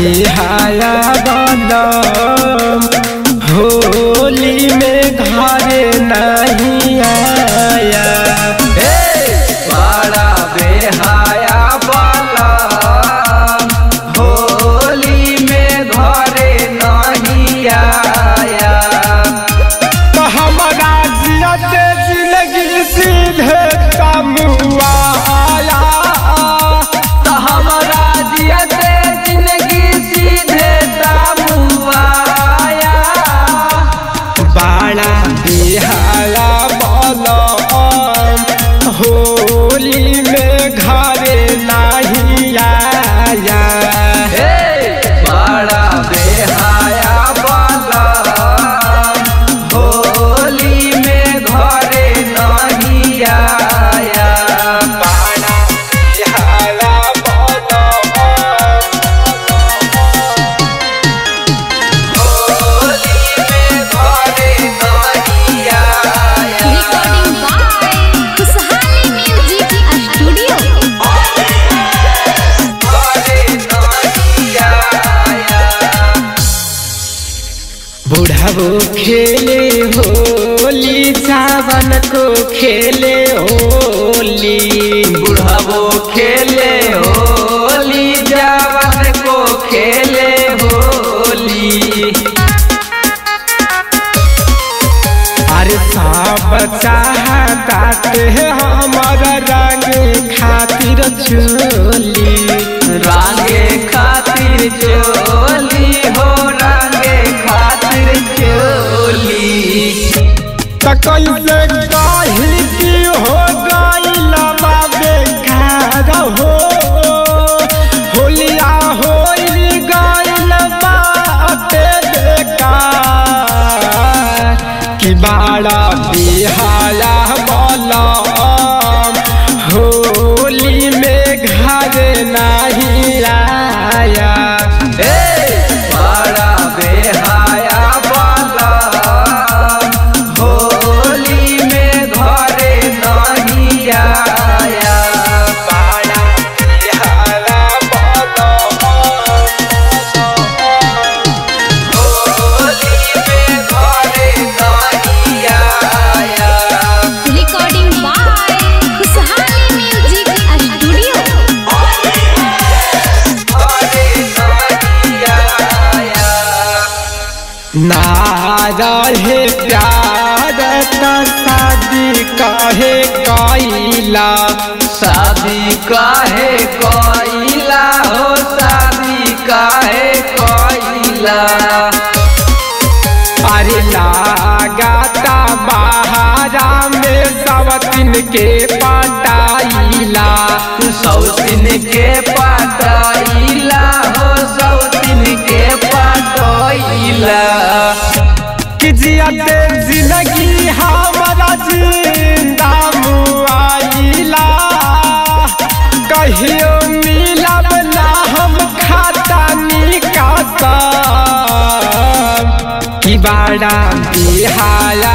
बिहाया बलम होली में घरे नहीं आया। बड़ा बेहाया बलम होली में घरे नहीं आया। तो हमारा जियते जिंदगी सीधे कमुआ आया। तो हमारा जियते जिंदगी सीधे कमुआ आया। बड़ा बिहाया बलम होली में घरे नहीं आया। बड़ा बेहाया बलम होली में घरे नहीं आया। बड़ा बिहाया बलम होली में घरे नहीं आया। रिकॉर्डिंग बाय खुशहाली म्यूजिक स्टूडियो। बुढ़ावो खेले होली सावन को खेले होली। बुढ़ावो खेले होली जवान को खेले होली। अरे सब चाहते हमारा रंग खातिर चोली। रंगे खातिर चोली हो रंगे खातिर चोली। तो कैसे कही की हो गइल बा बेकार हो होलिया होइल गइल बाटे बेकार। कि बड़ा बिहाया बलम होली में घरे नहीं आया। बड़ा बेहाया बलम होली में घरे नहीं आया। बड़ा बिहाया बलम होली में घरे नहीं आया। रिकॉर्डिंग बाय खुशहाली म्यूजिक स्टूडियो। घरे नहीं आया। ना रहे प्यार तो शादी काहे कइला। शादी काहे कइला हो शादी काहे कइला। अरे लगाता बहारा में सवतिन के पटाइला। सौतिन के पटाइला हो सौतिन के पटाइला। कि जियते जिंदगी हमारा जिंदा मुआइला। कहियो मिलब ना हम खाता निकासा। कि बड़ा बिहाया